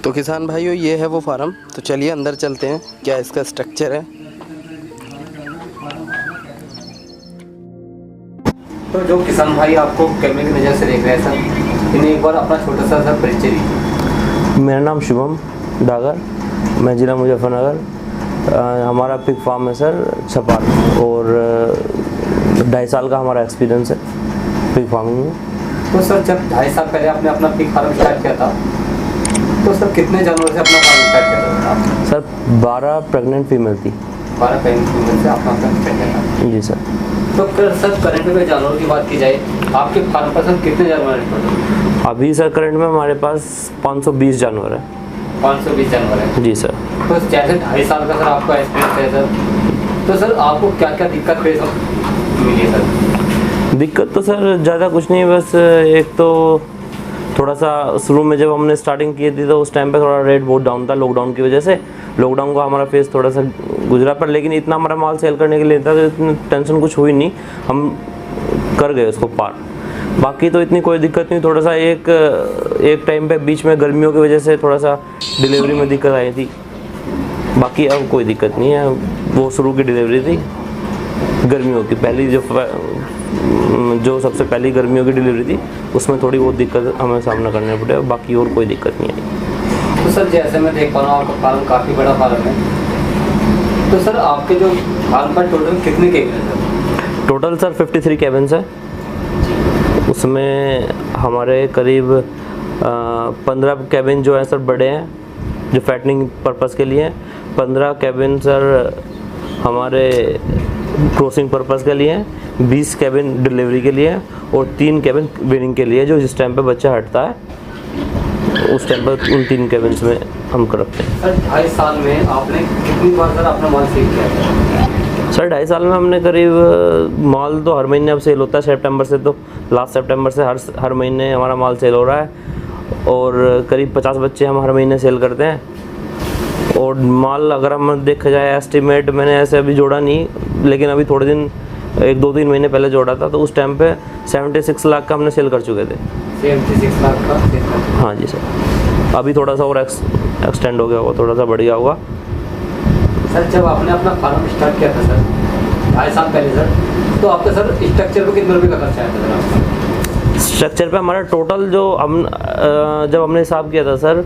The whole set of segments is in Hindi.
तो किसान भाइयों, ये है वो फार्म। तो चलिए अंदर चलते हैं, क्या इसका स्ट्रक्चर है। तो जो किसान भाई आपको कैमरे की नज़र से देख रहे हैं सर, इन्हें एक बार अपना छोटा सा सर परिचय दीजिए। मेरा नाम शुभम डागर, मैं ज़िला मुजफ्फरनगर। हमारा पिग फार्म है सर छपार, और 2.5 साल का हमारा एक्सपीरियंस है पिग फार्मिंग में। तो सर जब 2.5 साल पहले आपने अपना पिग फार्म स्टार्ट किया था, तो सर कितने जानवर से अपना फार्म स्टार्ट किया था आपने? सर 12 प्रेग्नेंट फीमेल थी। 12 प्रेग्नेंट फीमेल से आपका स्टार्ट किया था जी सर। तो सर करंट में जानवरों की बात की जाए, आपके फार्म पर सर कितने जानवर हैं? अभी सर करंट में हमारे पास 520 जानवर है। 520 जानवर है जी सर। तो जैसे 2.5 साल का सर आपका एक्सपीरियंस है सर, तो सर आपको क्या क्या दिक्कत फेस मिली है सर? दिक्कत तो सर ज़्यादा कुछ नहीं, बस एक तो थोड़ा सा शुरू में जब हमने स्टार्टिंग की थी तो उस टाइम पे थोड़ा रेट बहुत डाउन था लॉकडाउन की वजह से। लॉकडाउन का हमारा फेस थोड़ा सा गुजरा, पर लेकिन इतना हमारा माल सेल करने के लिए था तो इतनी टेंशन कुछ हुई नहीं, हम कर गए उसको पार। बाकी तो इतनी कोई दिक्कत नहीं। थोड़ा सा एक टाइम पे बीच में गर्मियों की वजह से थोड़ा सा डिलीवरी में दिक्कत आई थी, बाकी अब कोई दिक्कत नहीं है। वो शुरू की डिलीवरी थी गर्मियों की, पहली जो सबसे पहली गर्मियों की डिलीवरी थी, उसमें थोड़ी बहुत दिक्कत हमें सामना करना पड़े, बाकी और कोई दिक्कत नहीं आई। तो सर जैसे मैं देख पा रहा हूँ आपका फार्म काफ़ी बड़ा फार्म है, तो सर आपके जो फार्म पर टोटल कितने केबिन है सर? टोटल सर 53 कैबिन्स है। उसमें हमारे करीब 15 कैबिन जो है सर बड़े हैं, जो फैटनिंग पर्पज़ के लिए हैं। 15 कैबिन सर हमारे क्रॉसिंग पर्पज़ के लिए हैं। 20 कैबिन डिलीवरी के लिए हैं, और 3 कैबिन वीनिंग के लिए, जो जिस टाइम पे बच्चा हटता है उस टाइम पर उन 3 कैबिन्स में हम रखते हैं। सर 2.5 साल में आपने कितनी बार सर अपना माल सेल किया है? सर 2.5 साल में हमने करीब माल तो हर महीने अब सेल होता है। सितंबर से, तो लास्ट सितंबर से हर महीने हमारा माल सेल हो रहा है, और करीब 50 बच्चे हम हर महीने सेल करते हैं। और माल अगर हम देखा जाए एस्टिमेट, मैंने ऐसे अभी जोड़ा नहीं, लेकिन अभी थोड़े दिन 1-2-3 महीने पहले जोड़ा था, तो उस टाइम पे 76 लाख का हमने सेल कर चुके थे। 76 लाख का? हाँ जी सर। अभी थोड़ा सा और एक्सटेंड हो गया होगा, थोड़ा सा बढ़ गया होगा। सर जब आपने अपना फार्म स्टार्ट किया था सर 2.5 साल पहले सर, तो आपका सर स्ट्रक्चर पर कितने रुपये का खर्चा आया था सर आपका? स्ट्रक्चर पे हमारा टोटल जो जब हमने हिसाब किया था सर,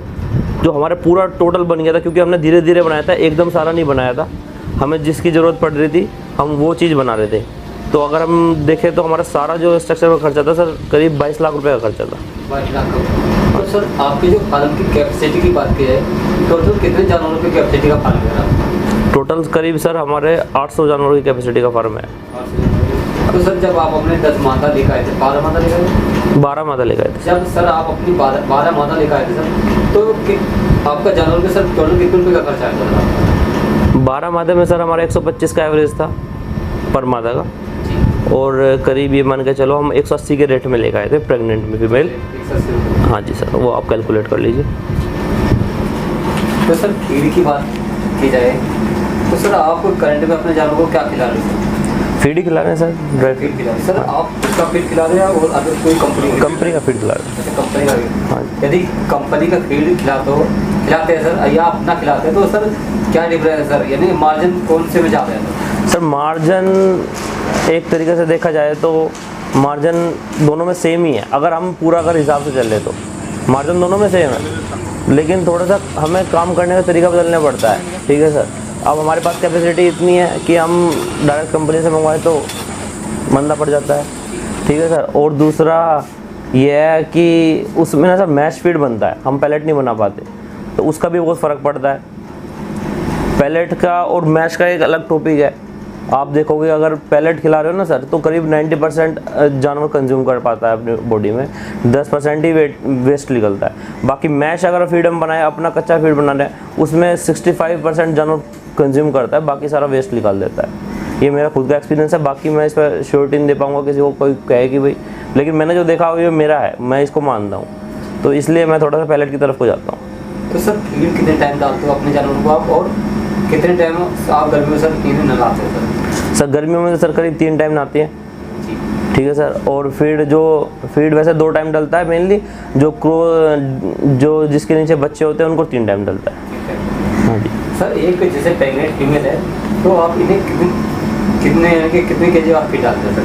जो हमारा पूरा टोटल बन गया था, क्योंकि हमने धीरे धीरे बनाया था, एकदम सारा नहीं बनाया था। हमें जिसकी ज़रूरत पड़ रही थी हम वो चीज़ बना रहे थे। तो अगर हम देखें तो हमारा सारा जो स्ट्रक्चर का खर्चा था सर, करीब 22 लाख रुपए का खर्चा था। 22 लाख का। तो सर आपकी जो फार्म की कैपेसिटी की बात की जाए, टोटल कितने जानवरों की कैपेसिटी का फार्म है? टोटल करीब सर हमारे 800 जानवरों की कैपेसिटी का फार्म है। तो सर जब आप अपने 10 मादा लेकर आए थे, 12 मादा लेकर आए थे? 12 मादा लेकर आए थे। जब सर आप अपनी 12 मादा लेकर आए थे सर, तो आपका जानवर के सर टोटल कितने रुपये का खर्चा आया था? 12 मादे में सर हमारा 125 का एवरेज था पर मादा का, और करीब ये मान के चलो हम 180 के रेट में लेकर आए थे प्रेग्नेंट में फीमेल। हाँ जी सर, वो आप कैलकुलेट कर लीजिए। तो सर फीड की बात की जाए, तो सर आप करंट में अपने जानवर को क्या खिला रहे हैं? फीड ही खिला रहे हैं सर, ड्राई फीड खिला रहे हैं। सर आप उसका फीड खिला रहे हैं और अदर कोई कंपनी का फीड खिला रहे हैं? कंपनी का। हाँ। यदि कंपनी का फीड खिलाते हैं सर, या अपना खिलाते हैं, तो सर क्या डिफरेंस है सर? यानी मार्जिन कौन से में ज़्यादा है सर? मार्जिन एक तरीके से देखा जाए तो मार्जिन दोनों में सेम ही है। अगर हम पूरा हिसाब से चल ले तो मार्जिन दोनों में सेम है, लेकिन थोड़ा सा हमें काम करने का तरीका बदलना पड़ता है। ठीक है सर। अब हमारे पास कैपेसिटी इतनी है कि हम डायरेक्ट कंपनी से मंगवाए तो मंदा पड़ जाता है। ठीक है सर। और दूसरा ये है कि उसमें ना सर मैश फीड बनता है, हम पैलेट नहीं बना पाते, तो उसका भी बहुत फ़र्क पड़ता है। पैलेट का और मैश का एक अलग टॉपिक है। आप देखोगे अगर पैलेट खिला रहे हो ना सर, तो करीब 90% जानवर कंज्यूम कर पाता है अपनी बॉडी में, 10% ही वेस्ट निकलता है। बाकी मैश अगर फीड हम बनाए, अपना कच्चा फीड बना रहे हैं, उसमें 65% जानवर कंज्यूम करता है, बाकी सारा वेस्ट निकाल देता है। ये मेरा खुद का एक्सपीरियंस है, बाकी मैं इस पर श्योरिटी नहीं दे पाऊँगा किसी को कोई कहे कि भाई, लेकिन मैंने जो देखा ये मेरा है, मैं इसको मानता हूँ, तो इसलिए मैं थोड़ा सा पैलेट की तरफ को जाता हूँ। तो सर फीड कितने टाइम डालते हो अपने जानवरों को आप, और कितने टाइम आप गर्मियों में सर फीड नहलाते हो सर? सर गर्मियों में तो सर करीब 3 टाइम नहाती है। ठीक है सर। और फीड वैसे 2 टाइम डलता है मेनली, जो जिसके नीचे बच्चे होते हैं उनको 3 टाइम डलता है। हाँ जी सर, एक जैसे प्रेग्नेंट फीमेल है तो आप इन्हें कितने केजी आप फीड डालते हैं सर?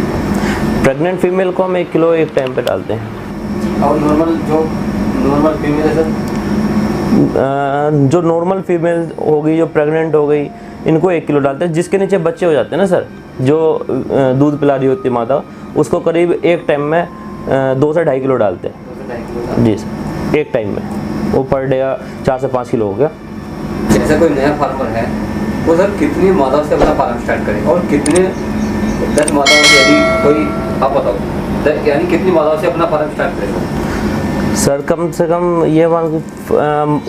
प्रेग्नेंट फीमेल को हम 1 किलो एक टाइम पे डालते हैं। और नॉर्मल फीमेल है सर? जो नॉर्मल फीमेल होगी, जो प्रेग्नेंट हो गई, इनको 1 किलो डालते हैं। जिसके नीचे बच्चे हो जाते हैं ना सर, जो दूध पिला रही होती है माता, उसको करीब एक टाइम में 2 से 2.5 किलो डालते हैं जी सर, एक टाइम में। वो पर डे 4 से 5 किलो हो गया। जैसे कोई नया फार्मर है वो सर कितनी मादाओं से अपना फार्म स्टार्ट करे और कितने 10 मादाओं से, यदि कोई आप बताओ, यानी कितनी मादाओं से अपना फार्म स्टार्ट करेगा? सर कम से कम ये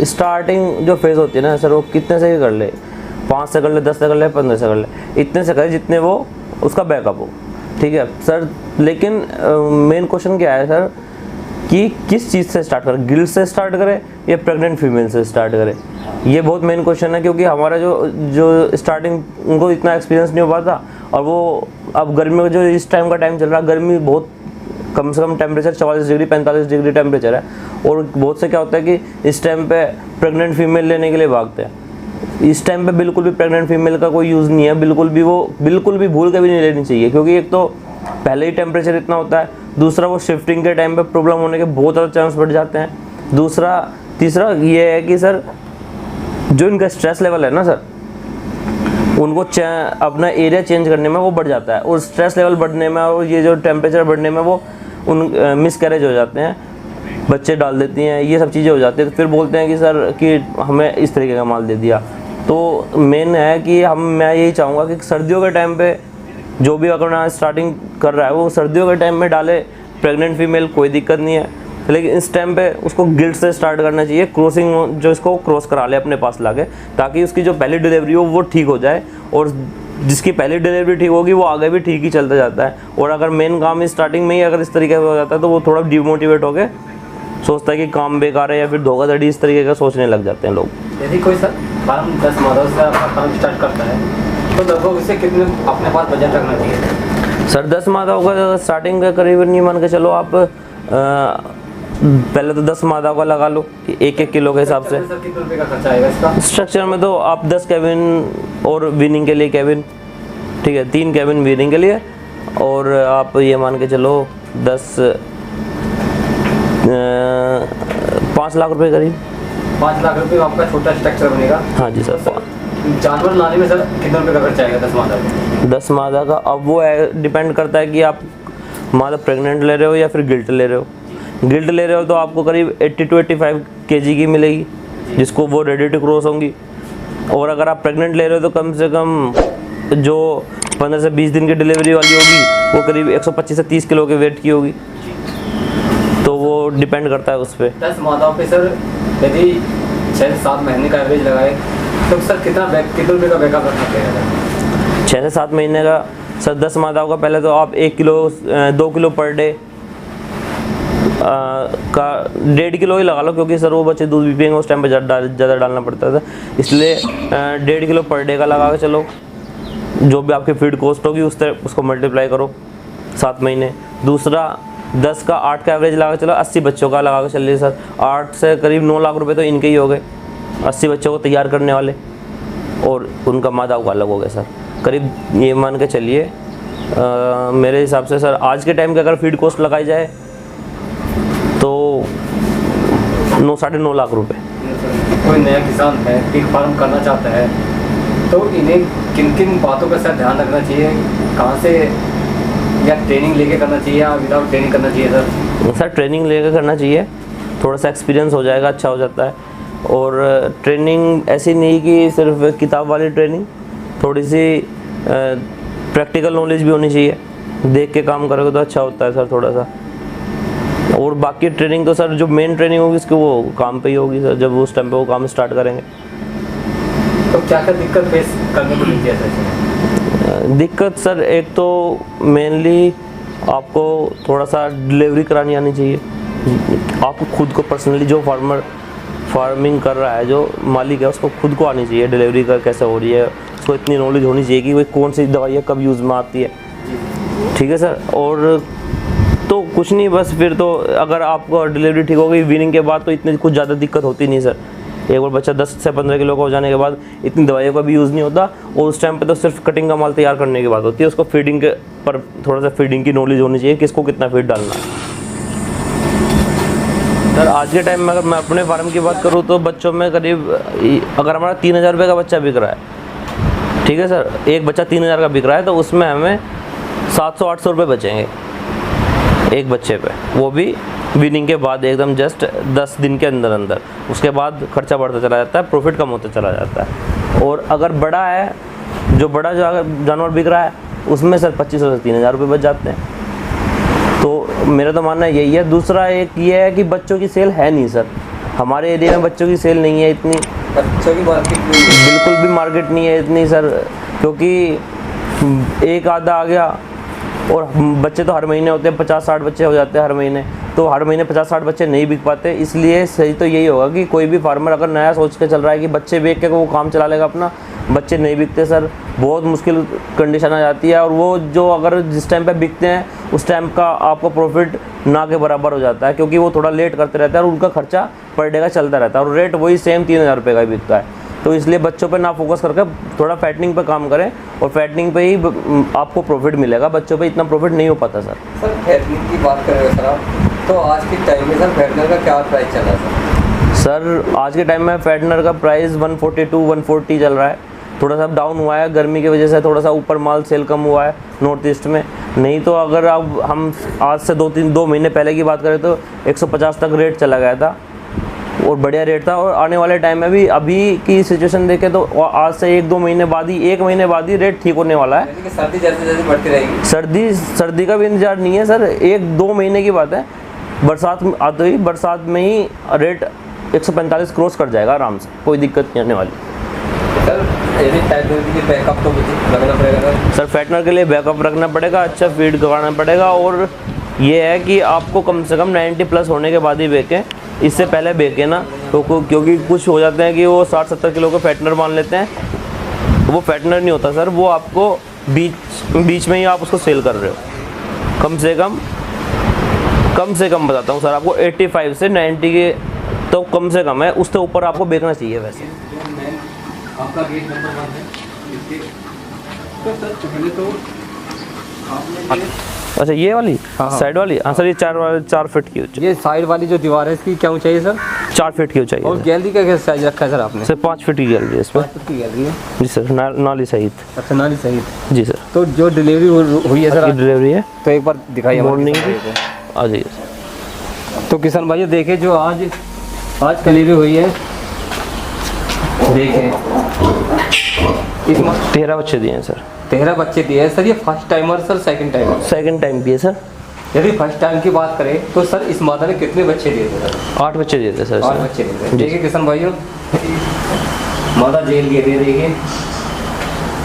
स्टार्टिंग जो फेज़ होती है ना सर, वो कितने से ही कर ले, 5 से कर ले, 10 से कर ले, 15 से कर ले, इतने से करे जितने वो उसका बैकअप हो। ठीक है सर। लेकिन मेन क्वेश्चन क्या है सर कि किस चीज़ से स्टार्ट करें, गिल्ड से स्टार्ट करें या प्रेग्नेंट फीमेल से स्टार्ट करें, ये बहुत मेन क्वेश्चन है। क्योंकि हमारा जो स्टार्टिंग उनको इतना एक्सपीरियंस नहीं हो पाता, और वो अब गर्मी में जो इस टाइम का टाइम चल रहा है, गर्मी बहुत कम से कम टेम्परेचर 44 डिग्री 45 डिग्री टेम्परेचर है। और बहुत से क्या होता है कि इस टाइम पे प्रेग्नेंट फीमेल लेने के लिए भागते हैं। इस टाइम पे बिल्कुल भी प्रेग्नेंट फीमेल का कोई यूज़ नहीं है, बिल्कुल भी भूल के भी नहीं लेनी चाहिए। क्योंकि एक तो पहले ही टेम्परेचर इतना होता है, दूसरा वो शिफ्टिंग के टाइम पे प्रॉब्लम होने के बहुत ज़्यादा चांस बढ़ जाते हैं। तीसरा ये है कि सर जो इनका स्ट्रेस लेवल है ना सर, उनको अपना एरिया चेंज करने में वो बढ़ जाता है, और स्ट्रेस लेवल बढ़ने में और ये जो टेम्परेचर बढ़ने में वो मिसकैरेज हो जाते हैं, बच्चे डाल देती हैं, ये सब चीज़ें हो जाती हैं। तो फिर बोलते हैं कि सर कि हमें इस तरीके का माल दे दिया। तो मेन है कि मैं यही चाहूँगा कि सर्दियों के टाइम पे जो भी अपना स्टार्टिंग कर रहा है वो सर्दियों के टाइम में डाले प्रेग्नेंट फीमेल, कोई दिक्कत नहीं है। लेकिन इस टाइम पे उसको गिल्ड से स्टार्ट करना चाहिए, क्रॉसिंग जो इसको क्रॉस करा ले अपने पास लाके, ताकि उसकी जो पहली डिलीवरी हो वो ठीक हो जाए, और जिसकी पहली डिलीवरी ठीक होगी वो आगे भी ठीक ही चलता जाता है। और अगर मेन काम स्टार्टिंग में ही अगर इस तरीके से हो जाता है तो वो थोड़ा डिमोटिवेट होकर सोचता है कि काम बेकार है, या फिर धोखाधड़ी इस तरीके का सोचने लग जाते हैं लोग। यदि कोई सर फार्म 10 मादाओं से अपना फार्म स्टार्ट करता है तो लगभग उसे कितने अपने पास बजट रखना चाहिए? सर 10 मादाओं का स्टार्टिंग का करीब नहीं मान के चलो आप, पहले तो 10 मादाओं का लगा लो 1-1 किलो के हिसाब से। सर कितने रुपये का खर्चा आएगा इसका? स्ट्रक्चर में तो आप 10 कैबिन और विनिंग के लिए कैबिन, ठीक है, 3 कैबिन विनिंग के लिए, और आप ये मान के चलो 5 लाख रुपए करीब। 5 लाख रुपये आपका छोटा स्ट्रक्चर बनेगा? हाँ जी सर। जानवर लाने में सर कितने रुपये का खर्चा आएगा 10 मादा का? 10 मादा का अब वो डिपेंड करता है कि आप मादा प्रेग्नेंट ले रहे हो या फिर गिल्ट ले रहे हो। गिल्ट ले रहे हो तो आपको करीब 80 to 85 kg की मिलेगी, जिसको वो रेडी टू क्रॉस होंगी। और अगर आप प्रेग्नेंट ले रहे हो तो कम से कम जो 15 से 20 दिन की डिलीवरी वाली होगी वो करीब 125 से 30 किलो के वेट की होगी। तो वो डिपेंड करता है उस पर। 10 मादाओं पे सर यदि 6 से 7 महीने का एवरेज लगाए तो सर कितने रुपये का बैकअप रखना पड़ेगा? 6 से 7 महीने का सर 10 मादाओं का पहले तो आप 1 किलो 2 किलो पर डे का 1.5 किलो ही लगा लो, क्योंकि सर वो बच्चे दूध भी पिएंगे, उस टाइम पे ज़्यादा डालना पड़ता था, इसलिए 1.5 किलो पर डे का लगा के चलो। जो भी आपकी फीड कॉस्ट होगी उसको मल्टीप्लाई करो 7 महीने। दूसरा 10 का 8 का एवरेज लगा के चलो, 80 बच्चों का लगा के चलिए सर, 8 से करीब 9 लाख रुपए तो इनके ही हो गए, 80 बच्चों को तैयार करने वाले, और उनका मादाओं का अलग हो गया सर। करीब ये मान के चलिए मेरे हिसाब से सर आज के टाइम के अगर फीड कॉस्ट लगाई जाए तो 9-9.5 लाख रुपए। कोई नया किसान है, पिग फार्म करना चाहता है, तो इन्हें किन किन बातों का सर ध्यान रखना चाहिए? कहाँ से, या ट्रेनिंग लेके करना चाहिए या विदाउट ट्रेनिंग करना चाहिए सर? सर ट्रेनिंग लेके करना चाहिए, थोड़ा सा एक्सपीरियंस हो जाएगा, अच्छा हो जाता है। और ट्रेनिंग ऐसी नहीं कि सिर्फ किताब वाली ट्रेनिंग, थोड़ी सी प्रैक्टिकल नॉलेज भी होनी चाहिए, देख के काम करोगे तो अच्छा होता है सर थोड़ा सा। और बाकी ट्रेनिंग तो सर जो मेन ट्रेनिंग होगी उसकी वो काम पे ही होगी सर, जब उस टाइम पे वो काम स्टार्ट करेंगे। तो क्या क्या दिक्कत फेस करने को मिलती है सर? दिक्कत सर एक तो मेनली आपको थोड़ा सा डिलीवरी करानी आनी चाहिए। आपको खुद को पर्सनली जो फार्मिंग कर रहा है, जो मालिक है, उसको खुद को आनी चाहिए डिलीवरी का कैसे हो रही है, उसको इतनी नॉलेज होनी चाहिए कि भाई कौन सी दवाई है कब यूज़ में आती है। ठीक है सर। और तो कुछ नहीं, बस फिर तो अगर आपको डिलीवरी ठीक हो गई वीनिंग के बाद तो इतनी कुछ ज़्यादा दिक्कत होती नहीं सर। एक बार बच्चा 10 से 15 किलो का हो जाने के बाद इतनी दवाइयों का भी यूज़ नहीं होता, और उस टाइम पे तो सिर्फ कटिंग का माल तैयार करने की बात होती है। उसको फीडिंग के पर थोड़ा सा फीडिंग की नॉलेज होनी चाहिए, किसको कितना फीड डालना है। सर आज के टाइम में अगर मैं अपने फार्म की बात करूँ तो बच्चों में करीब, अगर हमारा 3000 रुपये का बच्चा बिक रहा है, ठीक है सर, एक बच्चा 3000 का बिक रहा है, तो उसमें हमें 700-800 रुपये बचेंगे एक बच्चे पे, वो भी विनिंग के बाद एकदम जस्ट 10 दिन के अंदर अंदर। उसके बाद खर्चा बढ़ता चला जाता है, प्रॉफिट कम होता चला जाता है। और अगर बड़ा है, जो बड़ा जो अगर जानवर बिक रहा है उसमें सर 2500 से 3000 रुपये बच जाते हैं। तो मेरा तो मानना यही है। दूसरा एक ये है कि बच्चों की सेल है नहीं सर, हमारे एरिया में बच्चों की सेल नहीं है इतनी, बच्चों की मार्केट बिल्कुल भी मार्केट नहीं है इतनी सर, क्योंकि एक आधा आ गया और बच्चे तो हर महीने होते हैं, 50-60 बच्चे हो जाते हैं हर महीने, तो हर महीने 50-60 बच्चे नहीं बिक पाते। इसलिए सही तो यही होगा कि कोई भी फार्मर अगर नया सोच के चल रहा है कि बच्चे बेच के वो काम चला लेगा अपना, बच्चे नहीं बिकते सर, बहुत मुश्किल कंडीशन आ जाती है। और वो जो अगर जिस टाइम पे बिकते हैं उस टाइम का आपको प्रॉफिट ना के बराबर हो जाता है, क्योंकि वो थोड़ा लेट करते रहते हैं और उनका खर्चा पर डे का चलता रहता है, और रेट वही सेम 3000 रुपये का ही बिकता है। तो इसलिए बच्चों पे ना फोकस करके थोड़ा फैटनिंग पे काम करें, और फैटनिंग पे ही आपको प्रॉफिट मिलेगा, बच्चों पे इतना प्रॉफिट नहीं हो पाता सर। सर फैटनिंग की बात कर रहे हो सर आप, तो आज के टाइम में सर फैटनर का क्या प्राइस चल रहा है सर? आज के टाइम में फैटनर का प्राइस 142-140 चल रहा है, थोड़ा सा डाउन हुआ है गर्मी की वजह से, थोड़ा सा ऊपर माल सेल कम हुआ है नॉर्थ ईस्ट में। नहीं तो अगर अब हम आज से 2 महीने पहले की बात करें तो 150 तक रेट चला गया था, और बढ़िया रेट था। और आने वाले टाइम में भी अभी की सिचुएशन देखें तो आज से 1 महीने बाद ही रेट ठीक होने वाला है। सर्दी जैसे जैसे बढ़ती रहेगी, सर्दी का भी इंतजार नहीं है सर, 1-2 महीने की बात है। बरसात में आते ही, बरसात में ही रेट 145 क्रॉस कर जाएगा आराम से, कोई दिक्कत नहीं आने वाली। सर यदि फैटनर के लिए बैकअप तो रखना पड़ेगा सर, फैटनर के लिए बैकअप रखना पड़ेगा, अच्छा फीड करवाना पड़ेगा, और ये है कि आपको कम से कम 90+ होने के बाद ही बेचें, इससे पहले बेचें ना, तो क्योंकि कुछ हो जाते हैं कि वो 60-70 किलो का फैटनर मान लेते हैं, वो फैटनर नहीं होता सर, वो आपको बीच में ही आप उसको सेल कर रहे हो। कम से कम बताता हूँ सर आपको 85 से 90 के तो कम से कम है, उससे ऊपर आपको बेचना चाहिए वैसे। आपका गेट नंबर 1 है, तो सर पहले तो आपने अच्छा ये वाली हाँ। साइड वाली, हाँ सर, ये 4 फीट की ऊंचाई, ये साइड वाली जो दीवार है इसकी क्या ऊंचाई है सर? 4 फीट की ऊंचाई और है गैलरी का क्या साइज रखा है सर आपने? सर। 5 फीट की गैलरी है इसमें। 5 फुट की गैलरी है जी सर, नाली सहित। अच्छा, नाली सहित। जी सर, तो जो डिलीवरी हुई है सर की डिलीवरी है, तो एक बार दिखाइए मॉर्निंग हमारे की, किसान भाई आ जाइए। को। तो किसान भाई देखिए जो आज डिलीवरी हुई है, देखिए इसमें 13 बच्चे दिए हैं सर। 13 बच्चे दिए हैं सर। ये first timer sir, second timer? Second time भी है सर। यदि फर्स्ट टाइम की बात करें तो सर इस मादा ने कितने बच्चे दिए थे सर? 8 बच्चे दिए थे सर। 8 बच्चे दिए थे। देखिए किसान भाइयों, मादा जेल के दे देखिए।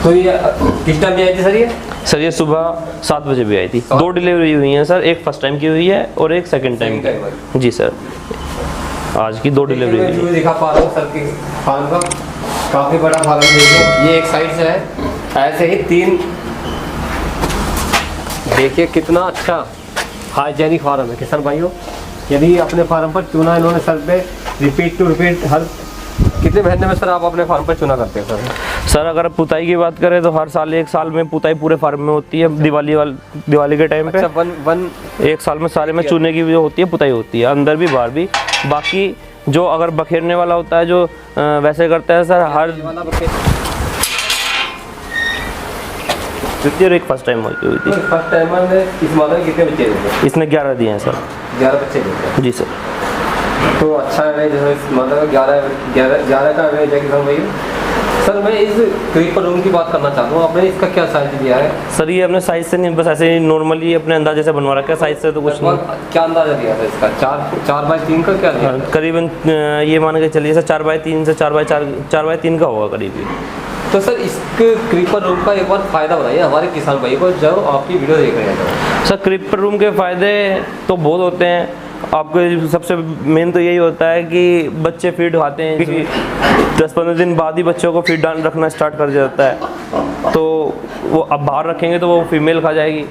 तो ये किस टाइम भी आई थी सर ये? सर ये सुबह 7 बजे भी आई थी। 2 डिलीवरी हुई हैं सर, एक फर्स्ट टाइम की हुई है और एक सेकंड टाइम की। जी सर, आज की 2 डिलीवरी हुई है। दिखा पा रहा हूँ सर की फार्म का, काफ़ी बड़ा फार्म देखिए, ये एक साइड से है, ऐसे ही 3 देखिए कितना अच्छा हाइजेनिक फार्म है किसान भाइयों। यदि अपने फार्म पर चूना इन्होंने सर पे रिपीट टू रिपीट हर कितने महीने में सर आप अपने फार्म पर चूना करते हैं सर? सर अगर पुताई की बात करें तो हर साल 1 साल में पुताई पूरे फार्म में होती है, दिवाली के टाइम पे। अच्छा, वन 1 साल में सारे में चूने की जो होती है पुताई होती है, अंदर भी बाहर भी। बाकी जो अगर बखेरने वाला होता है जो वैसे करता है सर, हर एक फर्स्ट टाइम हुई थी। फर्स्ट टाइमर ने इस मादा में कितने बच्चे दिए थे? इसने 11 दिए हैं सर। 11 बच्चे दिए थे। जी सर। तो अच्छा है, जैसे इस मादा का 11 का एवरेज है किसान भाइयों। सर मैं इस क्रीपर रूम की बात करना चाहता हूँ, आपने इसका क्या साइज दिया है? सर ये अपने साइज से नहीं, बस ऐसे ही नॉर्मली अपने अंदाजे से बनवा रखा है, साइज से तो कुछ नहीं। क्या अंदाजा दिया था इसका? 4x3 का क्या दिया? करीबन ये मान के चलिए सर 4x3 से 4x3 का होगा करीब ही। तो सर इस क्रीपर रूम का एक बार फ़ायदा बताइए हमारे किसान भाई को जो आपकी वीडियो देख रहे हैं। सर क्रीपर रूम के फ़ायदे तो बहुत होते हैं। आपको सबसे मेन तो यही होता है कि बच्चे फीड खाते हैं, क्योंकि 10-15 दिन बाद ही बच्चों को फीड डाल रखना स्टार्ट कर जाता है। तो वो अब बाहर रखेंगे तो वो फीमेल खा जाएगी,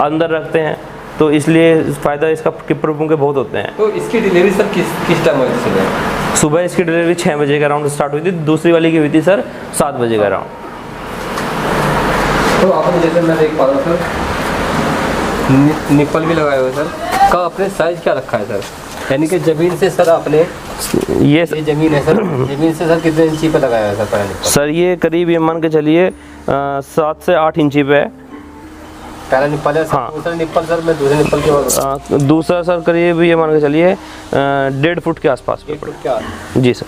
अंदर रखते हैं, तो इसलिए फ़ायदा इसका किपर के बहुत होते हैं। तो इसकी डिलीवरी सर किस टाइम हुई थी? सुबह इसकी डिलीवरी 6 बजे के अराउंड स्टार्ट हुई थी, दूसरी वाली की हुई थी सर 7 बजे के अराउंड। तो आपने जैसे मैं देख पा रहा हूँ सर निप्पल भी लगाए हुए सर का आपने साइज क्या रखा है सर, यानी कि ज़मीन से सर आपने ये ज़मीन है सर, ज़मीन से सर कितने इंची पे लगाया है सर पहला निप्पल? सर ये करीब ये मान के चलिए 7 से 8 इंची पे है पहला निप्पल है। हाँ। दूसरा निप्पल सर मैं दूसरे निप्पल के बाद दूसरा सर करीब ये मान के चलिए 1.5 फुट के आसपास पे। 1 फुट क्या? जी सर।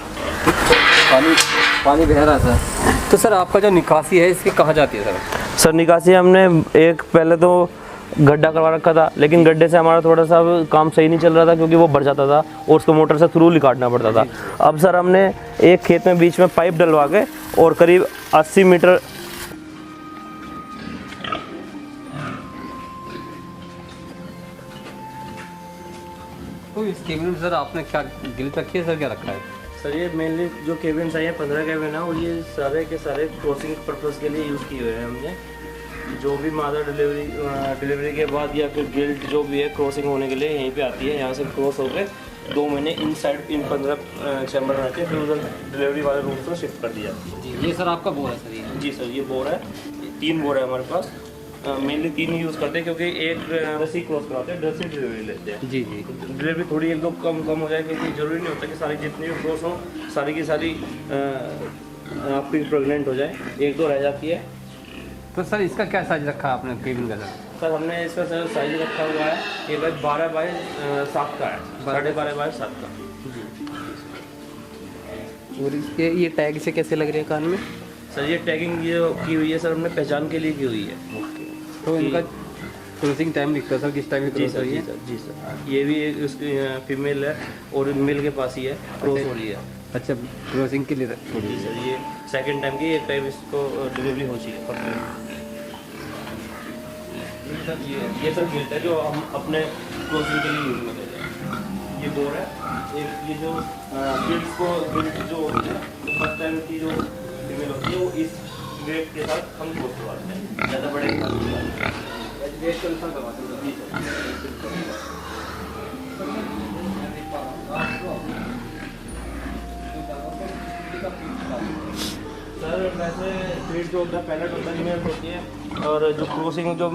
पानी बह रहा है सर। तो सर आपका जो निकासी है इसकी कहाँ जाती है सर? सर निकासी हमने एक पहले तो गड्ढा करवा रखा था, लेकिन गड्ढे से हमारा थोड़ा सा काम सही नहीं चल रहा था क्योंकि वो भर जाता था और उसको मोटर से थ्रू निकालना पड़ता था। अब सर हमने एक खेत में बीच में पाइप डलवा के और करीब 80 मीटर तो इस केबिन में सर आपने क्या गिल रखी है सर, क्या रखा है? सर ये मेनली जो केबिन चाहिए 15 केबिन है और ये सारे के सारे क्रॉसिंग पर्पज़ के लिए यूज़ किए हुए हैं हमने। जो भी मादर डिलीवरी के बाद या फिर गिल्ट जो भी है क्रॉसिंग होने के लिए यहीं पे आती है, यहाँ से क्रॉस होकर 2 महीने इन साइड इन 15 चैम्बर रहते हैं, फिर उधर डिलीवरी वाले रूम से शिफ्ट कर दी जाती है। जी, ये सर आपका बोर है सर? ये जी सर, ये बोर है, 3 बोर है हमारे पास। मेनली 3 ही यूज़ करते हैं क्योंकि एक ड्रेस ही क्रॉस कराते हैं, ड्रेस ही डिलीवरी लेते हैं। जी जी। डिलीवरी थोड़ी एक दो कम हो जाए क्योंकि ज़रूरी नहीं होता कि सारी जितनी भी क्रॉस हों सारी की सारी आपकी प्रेगनेंट हो जाए, 1-2 रह जाती है। तो सर इसका क्या साइज रखा है आपने केबिन का सर? सर हमने इसका सर साइज रखा हुआ है, ये भाई 12 बाय 7 का है, 12.5 बाय 7 का। और इसके ये टैग से कैसे लग रहे हैं कान में? सर ये टैगिंग ये की हुई है सर, हमने पहचान के लिए की हुई है। तो इनका क्रॉसिंग टाइम लिखता है सर, किस टाइम जी क्रॉस हो सर, रही जी है? सर, जी सर। ये भी उसकी फीमेल है और मेल के पास ही है, क्रॉस हो रही है। अच्छा, क्रॉसिंग के लिए जी सर, ये सेकंड टाइम की एक टाइम इसको डिलीवरी हो चाहिए परफेक्ट। ये सर गिल्ट है जो हम अपने क्रॉसिंग के लिए यूज़ में लेते हैं। ये बोर है, एक ये जो गिल्ट जो होती है फर्स्ट टाइम की जो फीमेल होती है वो इस वेट के साथ हम क्रॉस करवाते हैं, ज़्यादा बड़े के साथ वेट के अनुसार करवाते हैं। जी सर। वैसे फीड जो होता है पहला टोटल मेल होती है और जो क्रॉसिंग जो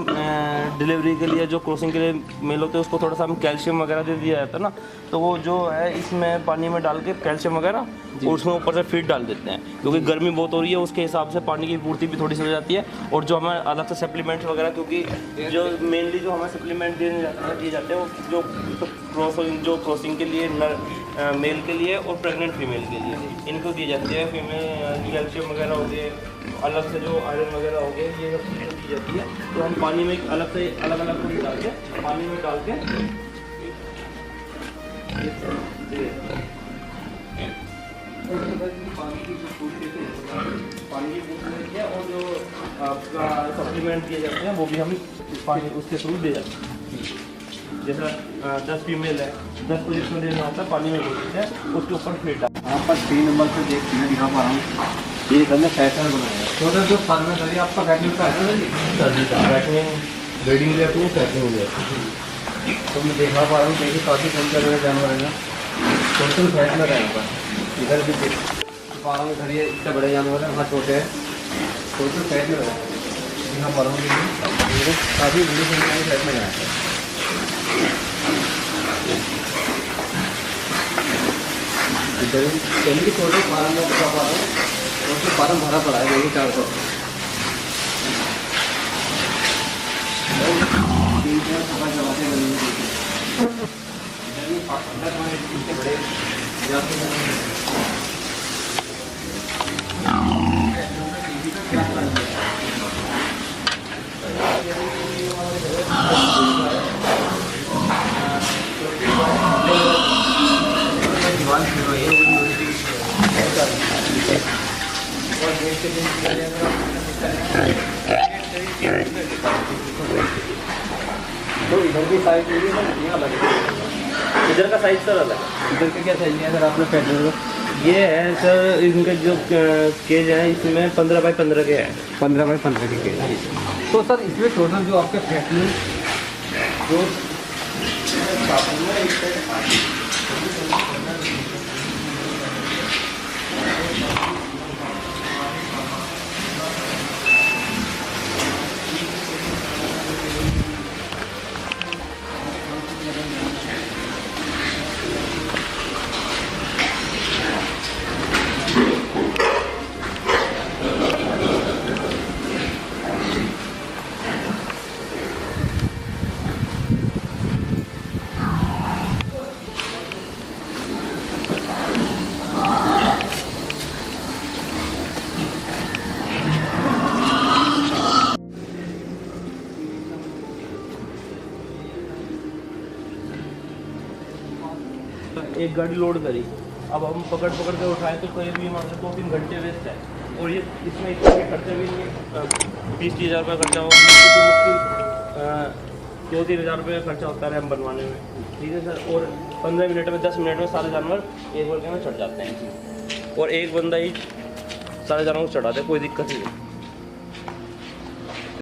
डिलीवरी के लिए जो क्रॉसिंग के लिए मेल होते हैं उसको थोड़ा सा हम कैल्शियम वगैरह दे दिया जाता है ना, तो वो जो है इसमें पानी में डाल के कैल्शियम वगैरह और उसमें ऊपर से फीड डाल देते हैं क्योंकि गर्मी बहुत हो रही है, उसके हिसाब से पानी की पूर्ति भी थोड़ी सी हो जाती है। और जो हमें अलग से सप्लीमेंट्स वगैरह, क्योंकि जो मेनली जो हमें सप्लीमेंट दिए जाते हैं वो जो क्रॉसिंग के लिए मेल के लिए और प्रेग्नेंट फीमेल के लिए इनको दी जाती है। फीमेल कैल्शियम वगैरह हो गए, अलग से जो आयरन वगैरह हो गए, ये सब चीज़ें दी जाती है। तो हम पानी में अलग से अलग डाल के पानी में डाल के पानी की पूर्ति होती है और जो आपका सप्लीमेंट दिए जाते हैं वो भी हम पानी उसके थ्रू दे जाते हैं। जैसा 10 फीमेल है, 10 को जिसमें देना होता है पानी में घोल देते हैं, उसके ऊपर फीड डाल। यहाँ पर 3 नंबर से दिखा पा रहा हूँ, ये हमने फैशन बनाया है। टोटल जो फार्म में सर आपका फैटनिंग का है सर जी फैटनिंग ब्रीडिंग ले तो फैटनिंग ले तो मैं देखा पा रहा हूँ, देखिए काफ़ी संख्या में जानवर है, टोटल फैट में रहेगा पर इधर भी देख पा रहा हूँ, इधर ये इतने बड़े जानवर हैं, वहाँ छोटे हैं, टोटल फैट में रहेगा। दिखा पा रहा हूँ काफ़ी बड़ी संख्या में फैट में रहेगा। इधर पहले की छोटे फार्म में दिखा पा रहा हूँ, टोटल फार्म भरा पड़ा है, देखिए 400 3-4 सफा जमाते बनी बड़े दीवार फिर रही है और गेट के तो इधर की साइज यहाँ अलग है। इधर का साइज सर अलग है। इधर का क्या साइज है सर आपने फैटनर? ये है सर इनका जो केज है इसमें 15 बाई 15 के हैं। 15 बाई 15 के केज। तो सर इसमें टोटल जो आपके फैटनर जो एक गाड़ी लोड करी, अब हम पकड़ के उठाए तो करीब ये मान लो 2-3 घंटे वेस्ट है। और ये इसमें इतना भी खर्चा भी नहीं है, 20-30 हज़ार रुपये खर्चा होगा, मुश्किल 2-3 हज़ार रुपये का खर्चा होता है रैम बनवाने में, ठीक है सर। और 15 मिनट में 10 मिनट में सारे जानवर एक बार में चढ़ जाते हैं, और एक बंदा ही सारे जानवर को चढ़ाते हैं, कोई दिक्कत नहीं है।